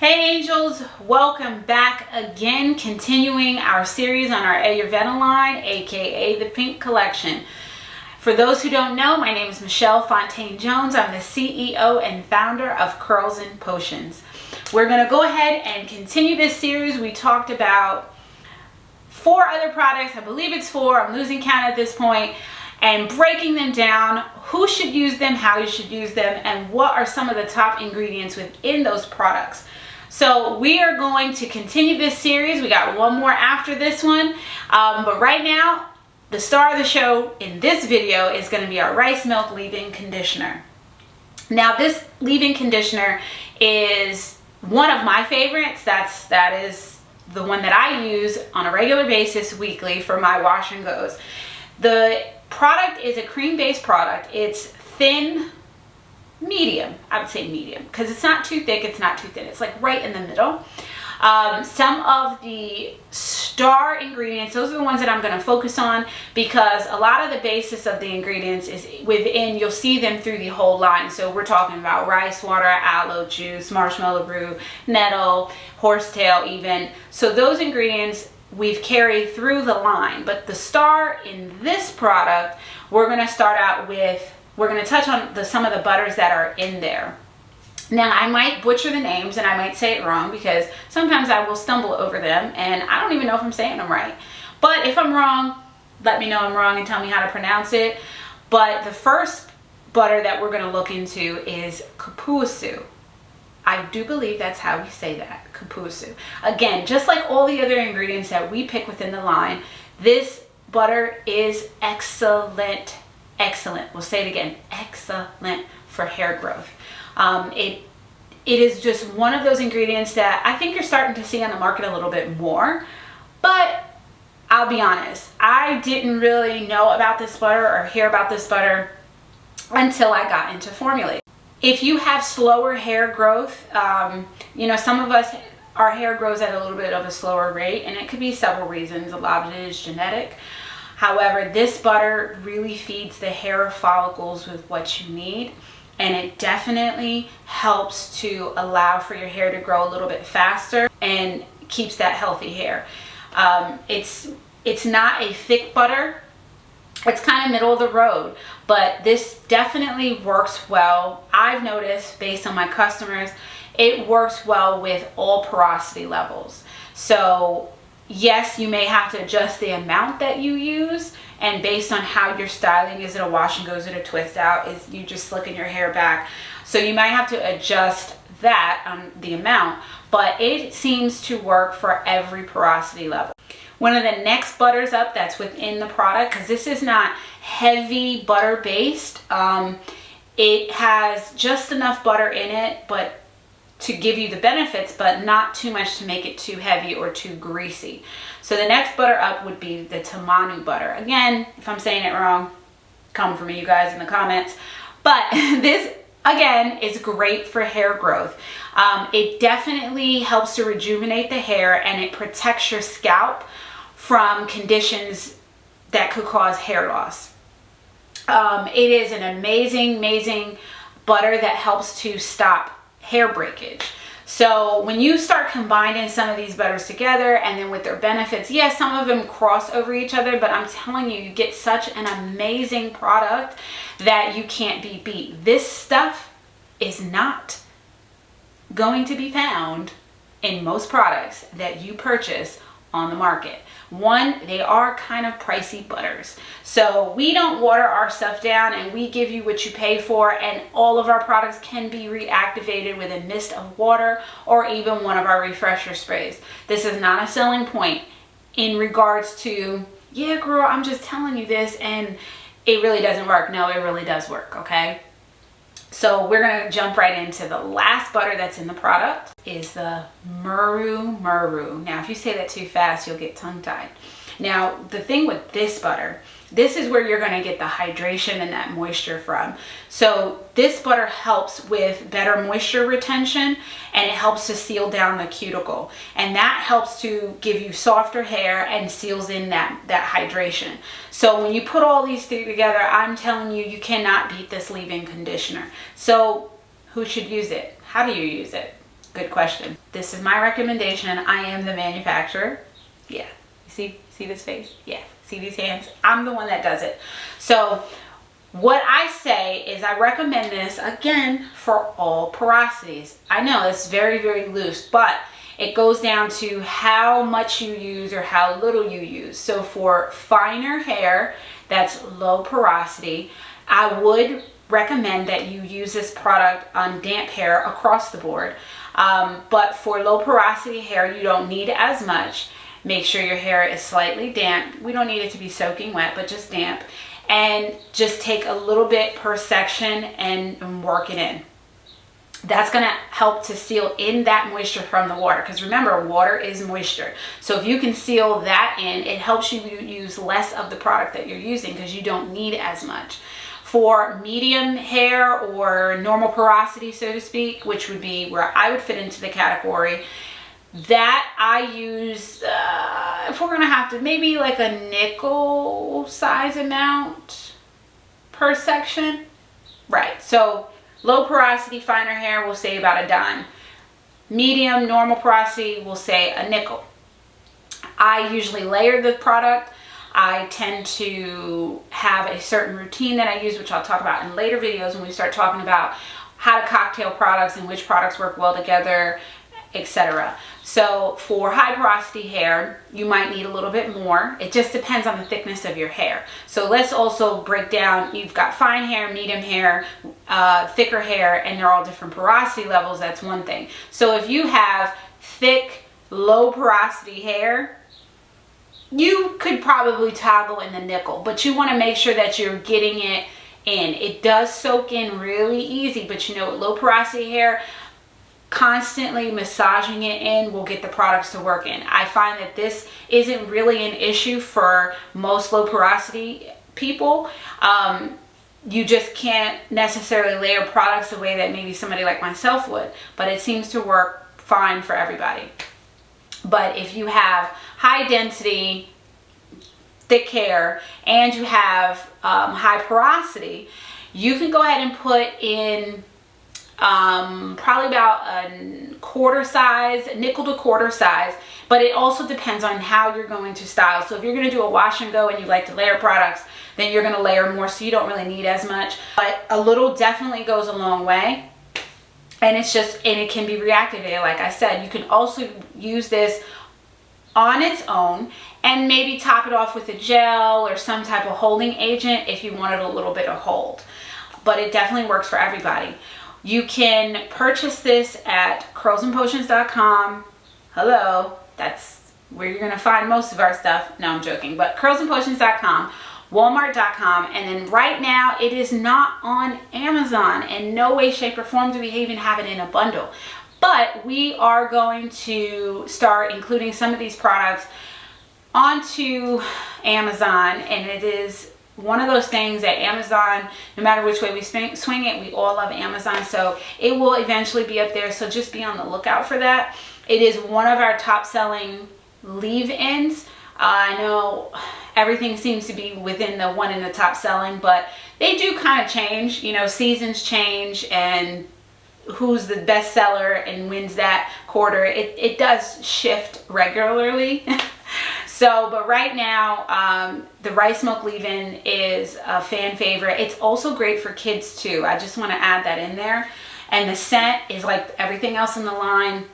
Hey angels, welcome back again, continuing our series on our Ayurveda line, aka the Pink Collection. For those who don't know, my name is Michelle Fontaine Jones. I'm the CEO and founder of Curls and Potions. We're going to go ahead and continue this series. We talked about 4 other products. I believe it's 4. I'm losing count at this point. And breaking them down, who should use them, how you should use them, and what are some of the top ingredients within those products. So we are going to continue this series. We got one more after this one. But right now, the star of the show in this video is going to be our rice milk leave-in conditioner. Now this leave-in conditioner is one of my favorites. That is the one that I use on a regular basis weekly for my wash and goes. The product is a cream-based product. It's thin, medium. I would say medium because it's not too thick, it's not too thin. It's like right in the middle. Some of the star ingredients, those are the ones that I'm going to focus on because a lot of the basis of the ingredients is within, you'll see them through the whole line. So we're talking about rice water, aloe juice, marshmallow root, nettle, horsetail even. So those ingredients we've carried through the line, but the star in this product, we're going to start out with, we're going to touch on some of the butters that are in there. Now I might butcher the names and I might say it wrong because sometimes I will stumble over them and I don't even know if I'm saying them right. But if I'm wrong, let me know I'm wrong and tell me how to pronounce it. But the first butter that we're going to look into is Kapuasu. I do believe that's how we say that, Kapuasu. Again, just like all the other ingredients that we pick within the line, this butter is excellent. Excellent. We'll say it again. Excellent for hair growth. It is just one of those ingredients that I think you're starting to see on the market a little bit more. But I'll be honest, I didn't really know about this butter or hear about this butter until I got into formulating. If you have slower hair growth, some of us, our hair grows at a little bit of a slower rate, and it could be several reasons. A lot of it is genetic. However, this butter really feeds the hair follicles with what you need, and it definitely helps to allow for your hair to grow a little bit faster and keeps that healthy hair. It's not a thick butter. It's kind of middle of the road, but this definitely works well. I've noticed based on my customers, it works well with all porosity levels. So yes, you may have to adjust the amount that you use, and based on how your styling, is it a wash and go, is it a twist out, is you just slicking your hair back, so you might have to adjust that the amount, but it seems to work for every porosity level. One of the next butters up that's within the product, because this is not heavy butter based, it has just enough butter in it but to give you the benefits, but not too much to make it too heavy or too greasy. So the next butter up would be the Tamanu Butter. Again, if I'm saying it wrong, come for me, you guys, in the comments. But this, again, is great for hair growth. It definitely helps to rejuvenate the hair, and it protects your scalp from conditions that could cause hair loss. It is an amazing butter that helps to stop hair breakage. So when you start combining some of these butters together and then with their benefits, yes, some of them cross over each other, but I'm telling you, you get such an amazing product that you can't be beat. This stuff is not going to be found in most products that you purchase on the market. One, they are kind of pricey butters. So we don't water our stuff down, and we give you what you pay for, and all of our products can be reactivated with a mist of water or even one of our refresher sprays. This is not a selling point in regards to, yeah girl, I'm just telling you this and it really doesn't work. No, it really does work, okay? So we're going to jump right into the last butter that's in the product, is the Muru. Now, if you say that too fast, you'll get tongue-tied. Now, the thing with this butter, this is where you're going to get the hydration and that moisture from. So this butter helps with better moisture retention, and it helps to seal down the cuticle. And that helps to give you softer hair and seals in that hydration. So when you put all these three together, I'm telling you, you cannot beat this leave-in conditioner. So who should use it? How do you use it? Good question. This is my recommendation. I am the manufacturer. Yeah, see this face? Yeah, see these hands? I'm the one that does it. So what I say is I recommend this, again, for all porosities. I know it's very, very loose, but it goes down to how much you use or how little you use. So for finer hair that's low porosity, I would recommend that you use this product on damp hair across the board. But for low porosity hair, you don't need as much. Make sure your hair is slightly damp. We don't need it to be soaking wet, but just damp. And just take a little bit per section and work it in. That's going to help to seal in that moisture from the water, because remember, water is moisture. So if you can seal that in, it helps you use less of the product that you're using because you don't need as much. For medium hair or normal porosity, so to speak, which would be where I would fit into the category, that I use, if we're going to have to, maybe like a nickel size amount per section. Right, so low porosity, finer hair, we'll say about a dime. Medium, normal porosity, we'll say a nickel. I usually layer the product. I tend to have a certain routine that I use, which I'll talk about in later videos when we start talking about how to cocktail products and which products work well together, etc. So for high porosity hair, you might need a little bit more. It just depends on the thickness of your hair. So let's also break down, you've got fine hair, medium hair, thicker hair, and they're all different porosity levels. That's one thing. So if you have thick, low porosity hair, you could probably toggle in the nickel, but you want to make sure that you're getting it in. It does soak in really easy, but you know, with low porosity hair, constantly massaging it in will get the products to work in. I find that this isn't really an issue for most low porosity people. You just can't necessarily layer products the way that maybe somebody like myself would, but it seems to work fine for everybody. But if you have high density, thick hair, and you have high porosity, you can go ahead and put in probably about a quarter size, nickel to quarter size, but it also depends on how you're going to style. So if you're going to do a wash and go and you like to layer products, then you're going to layer more, so you don't really need as much. But a little definitely goes a long way. And it's just, and it can be reactivated. Like I said, you can also use this on its own and maybe top it off with a gel or some type of holding agent if you wanted a little bit of hold. But it definitely works for everybody. You can purchase this at curlsandpotions.com. Hello, that's where you're gonna find most of our stuff. No, I'm joking, but curlsandpotions.com, walmart.com, and then right now it is not on Amazon. In no way, shape, or form do we even have it in a bundle. But we are going to start including some of these products onto Amazon, and it is one of those things that Amazon, no matter which way we swing it, we all love Amazon, so it will eventually be up there, so just be on the lookout for that. It is one of our top selling leave-ins. I know everything seems to be within the one in the top selling, but they do kind of change, you know, seasons change, and who's the best seller and wins that quarter, it does shift regularly. So, but right now, the rice milk leave-in is a fan favorite. It's also great for kids too. I just want to add that in there. And the scent is like everything else in the line,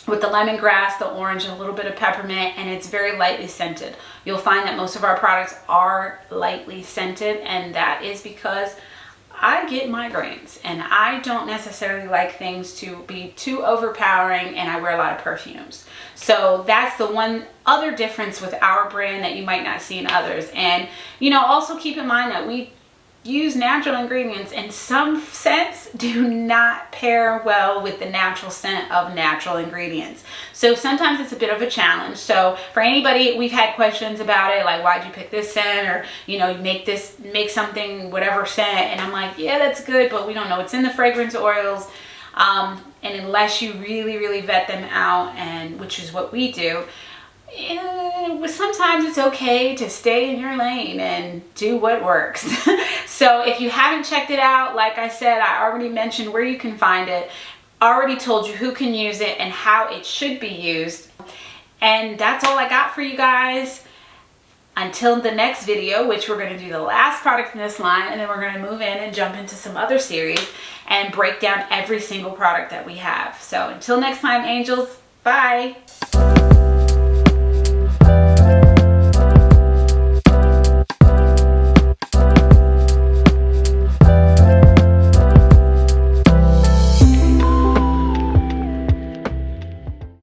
with the lemongrass, the orange, and a little bit of peppermint, and it's very lightly scented. You'll find that most of our products are lightly scented, and that is because I get migraines and I don't necessarily like things to be too overpowering, and I wear a lot of perfumes. So that's the one other difference with our brand that you might not see in others. And you know, also keep in mind that we use natural ingredients, and some scents do not pair well with the natural scent of natural ingredients. So sometimes it's a bit of a challenge. So for anybody, we've had questions about it, like, why'd you pick this scent, or you know, make something whatever scent, and I'm like, yeah, that's good, but we don't know what's in the fragrance oils, and unless you really vet them out, and which is what we do, sometimes it's okay to stay in your lane and do what works. So if you haven't checked it out, like I said, I already mentioned where you can find it. already told you who can use it and how it should be used. And that's all I got for you guys. Until the next video, which we're going to do the last product in this line, and then we're going to move in and jump into some other series and break down every single product that we have. So until next time, angels, bye.